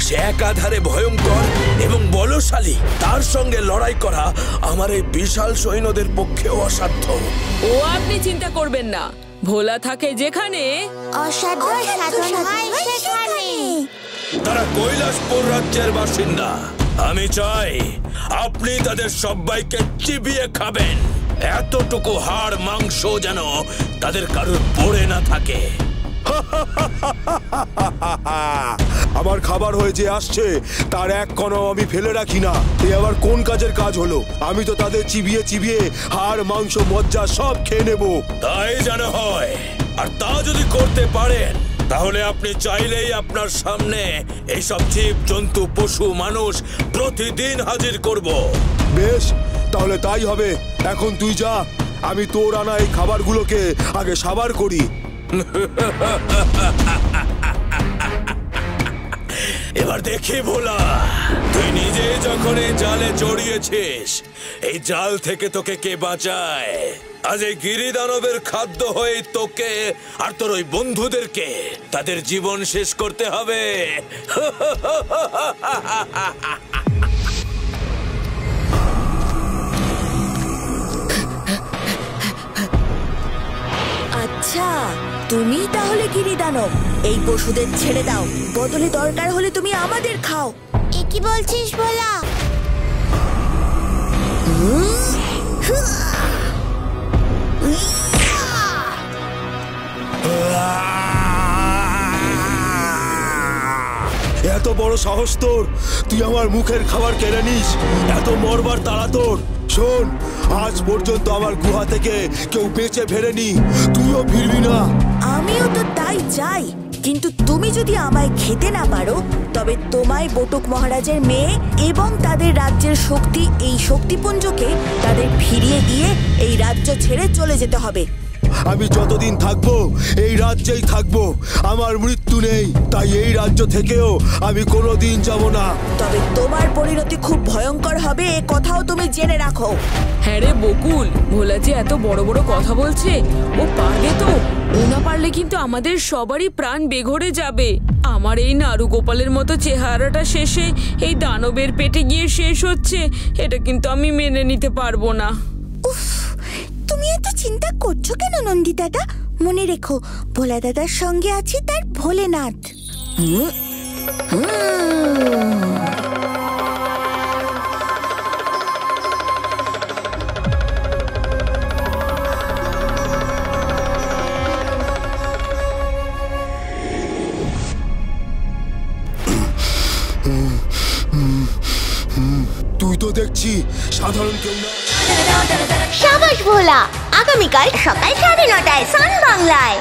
সে একাধারে ভয়ঙ্কর এবং বলশালী। তার সঙ্গে লড়াই করা আমার এই বিশাল সৈন্যদের পক্ষেও অসাধ্য। ও আপনি চিন্তা করবেন না, ভোলা থাকে যেখানে অসাধ্য সাধন হয় সেখানে। তারা কৈলাসপুর রাজ্যের বাসিন্দা। আমি চাই আপনি তাদের সবাইকে চিবিয়ে খাবেন। এতটুকু হাড় মাংস যেন তাদের কারোর পড়ে না থাকে। আমার খাবার হয়ে যে আসছে তার এক কণাও আমি ফেলে রাখি না। এ আবার কোন কাজের কাজ হলো? আমি তো তাদের চিবিয়ে চিবিয়ে হাড় মাংস মজ্জা সব খেয়ে নেব। তাই যেন হয়। আর তা যদি করতে পারেন তাহলে আপনি চাইলেই আপনার সামনে এইসব জীব জন্তু পশু মানুষ প্রতিদিন হাজির করব। বেশ, তাহলে তাই হবে। এখন তুই যা, আমি তোর আনা এই খাবারগুলোকে আগে সাবার করি। এবার দেখি ভোলা, তুই নিজে যখন এই জালে জড়িয়েছিস, এই জাল থেকে তোকে কে বাঁচায়? আজ এই গিরিদানবের খাদ্য হয়ে তোকে আর তোর ওই বন্ধুদেরকে তাদের জীবন শেষ করতে হবে। আচ্ছা, তুমি তাহলে গিরিদানব। এই পশুদের ছেড়ে দাও, বদলে দরকার হলে তুমি আমাদের খাও। এ কি বলছিস ভোলা? এত বড় সাহস তোর, তুই আমার মুখের খাবার কেড়ে নিস? এত মরবার তাড়া তোর? শোন, আজ পর্যন্ত আমার গুহা থেকে কেউ বেঁচে ফেরেনি, তুইও ফিরবি না। আমিও তো তাই চাই, কিন্তু তুমি যদি আমায় খেতে না পারো তবে তোমায় বটুক মহারাজের মেয়ে এবং তাদের রাজ্যের শক্তি, এই শক্তিপুঞ্জকে তাদের ফিরিয়ে দিয়ে এই রাজ্য ছেড়ে চলে যেতে হবে। আমি যতদিন থাকবো এই রাজ্যেই থাকবো। আমার মৃত্যু নেই, তাই এই রাজ্য থেকেও আমি কোনোদিন যাব না। তবে তোমার পরিণতি খুব ভয়ঙ্কর হবে, এ কথাও তুমি জেনে রাখো। হ্যাঁ রে বকুল, ভোলা যে এত বড় বড় কথা বলছে, ও পারবে তো? ও না পারলে কিন্তু আমাদের সবারই প্রাণ বেঘরে যাবে। আমার এই নারু গোপালের মতো চেহারাটা শেষে এই দানবের পেটে গিয়ে শেষ হচ্ছে, এটা কিন্তু আমি মেনে নিতে পারবো না। উফ, তুমি এত চিন্তা করছো কেন নন্দী দাদা? মনে রেখো, ভোলা দাদার সঙ্গে আছে তার ভোলেনাথ। তুই তো দেখছি সাধারণ কেউ না। সাবাস ভোলা, আগামীকাল সকাল 9:30টায় সান বাংলায়।